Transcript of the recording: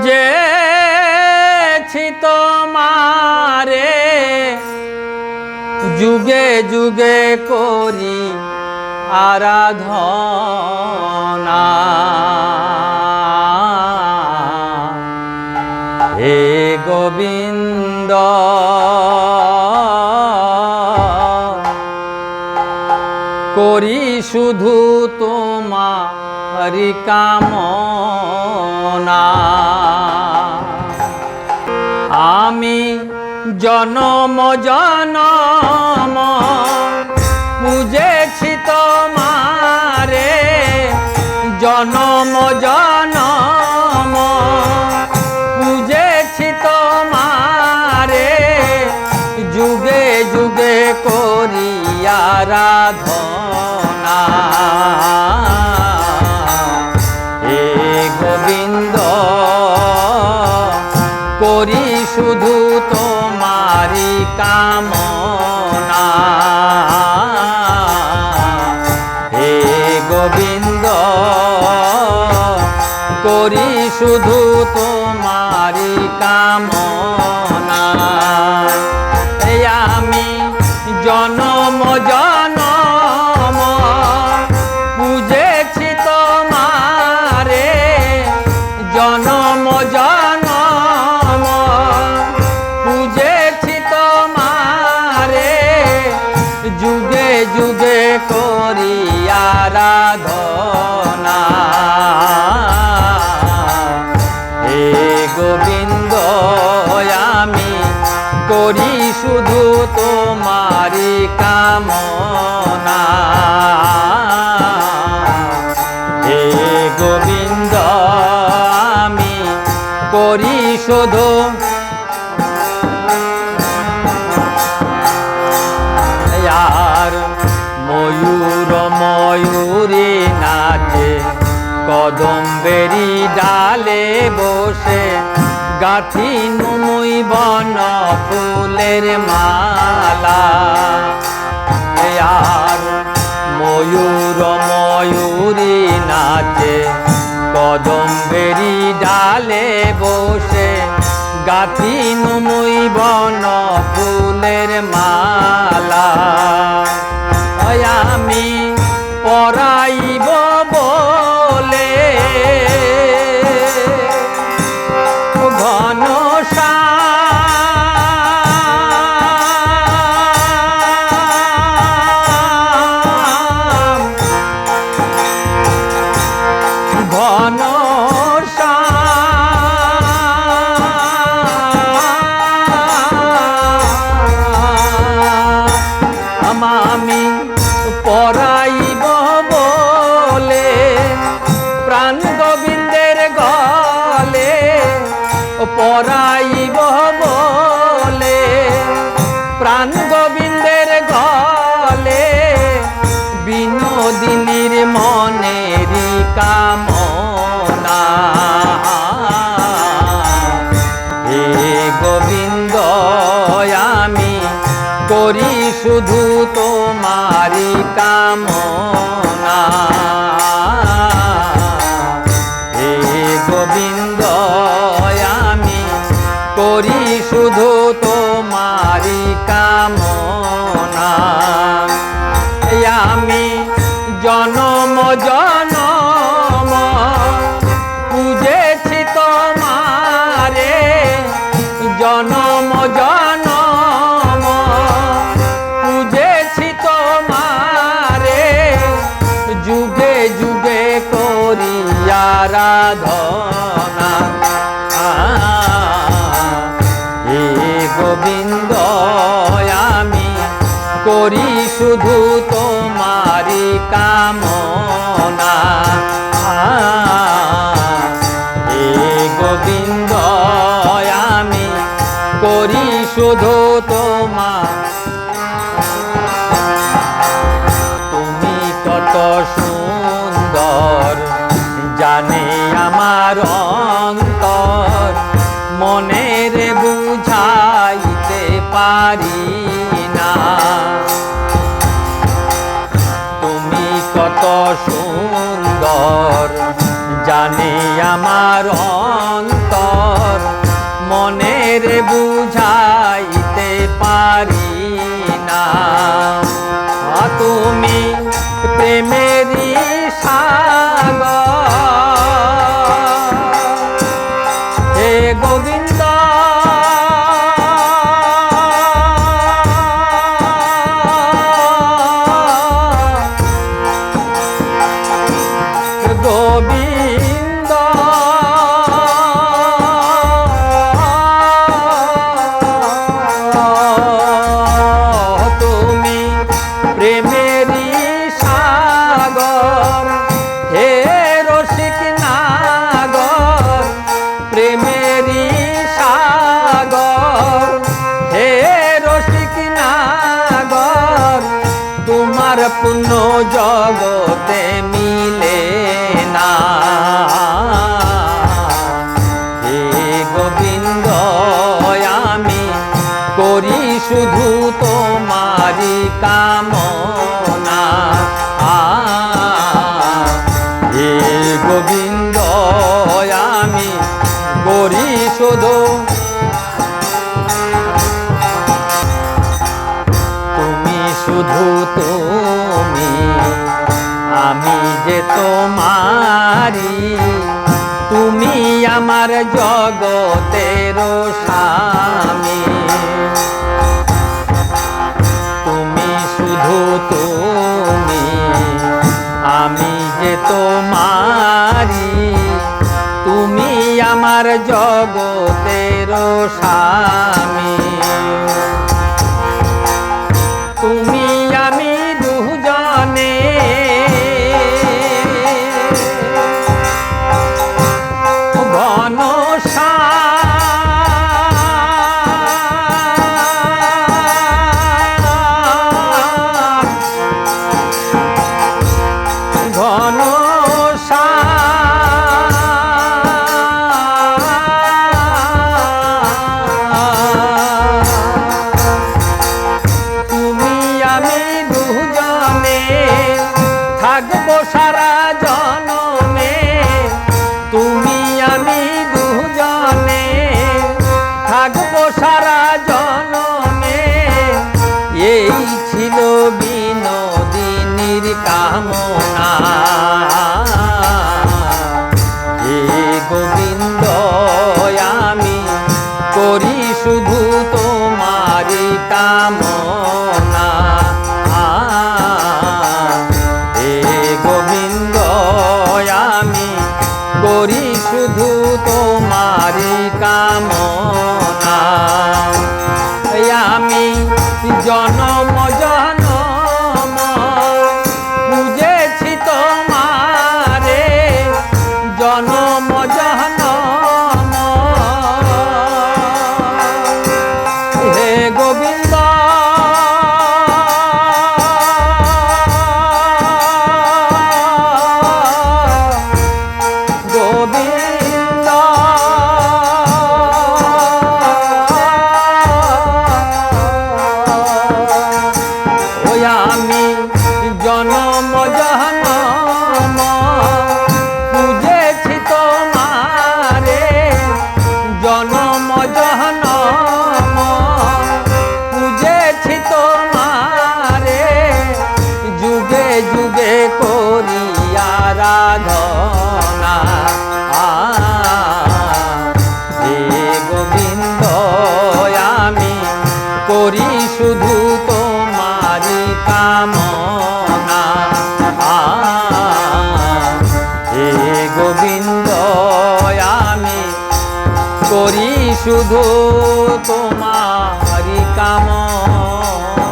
পুজেছি তোমারে যুগে যুগে করি আরাধনা হে গোবিন্দ করি শুধু তোমারি কামনা আমি জনম জনম পুজেছি তোমারে জনম জনম পুজেছি তোমারে যুগে যুগে করি আরাধনা হে গোবিন্দ করি শুধু তোমারি কামনা হে গোবিন্দ করি শুধু তোমারি কামনা আমি জনম জনম পুজেছি তোমারে জনম জনম পুজেছি তোমারে যুগে যুগে করি আরাধনা হে গোবিন্দ আমি করি শুধু তোমারি কামনা হে গোবিন্দ আমি করি শুধু আর ময়ূর ময়ূরী নাচে কদম্বেরি ডালে বসে গাথি নুমুই বন ফুলের মালা আর ময়ূর ময়ূরী নাচে কদম্বেরি ডালে বসে গাথি নুমুই বন ফুলের মালা আমি পরাইব বলে ঘন ঘন আমি পরাইব বলে প্রাণ গোবিন্দের গলে পরাইব বলে প্রাণ গোবিন্দের গলে বিনোদিনীর মনেরই কামনা হে গোবিন্দ আমি করি শুধু তোমারি কামনা হে গোবিন্দ আমি করি শুধু তোমারি কামনা আমি জনম জনম পুজেছি তোমারে জনম জনম পুজেছি তোমারে যুগে যুগে করি আরাধনা হে গোবিন্দ আমি করি শুধু তোমারি কামনা হে গোবিন্দ আমি করি শুধু তোমার তুমি কত সুন্দর জানে আমার অন্তর মনের বুঝাইতে পারি না তুমি কত সুন্দর জানে আমার অন্তর প্রেমের বুঝাইতে পারি না। তুমি প্রেমেরই সাগর, হে গোবিন্দ গোবিন্দ তুমি প্রেমেরই সাগর, হে রসিক নাগর, প্রেমেরই সাগর, হে রসিক নাগর, তোমার পুণ্য জগতে মিলে না। হে গোবিন্দ আমি করি শুধু তোমারি কামনা। হে গোবিন্দ আমি করি শুধু, তুমি শুধু তুমি, আমি যে তোমারি, তুমি আমার জগতের স্বামী। তুমি শুধু তুমি, আমি যে তোমারি, তুমি আমার জগতের স্বামী। তুমি আমি দুজনে ঘন ঘন তুমি আমি দুজনে থাকবো সারা জনমে। তুমি আমি দুজনে থাকবো সারা জনমে, এই ছিল বিনোদিনীর কামনা। হে গোবিন্দ আমি করি শুধু তোমারি কামনা। হে গোবিন্দ আমি করি শুধু তোমারি কামনা। আমি জনম জনম বুঝেছি তোমারে, জনম জনম হে গোবিন্দ গোবিন্দ ওই আমি জনম জনম বুঝেছি তোমারে, জনম জনম বুঝেছি তোমারে, যুগে যুগে করি আরাধনা। হে গোবিন্দ আমি করি শুধু তোমারি কামনা। হে গোবিন্দ আমি করি শুধু তোমারি কামনা।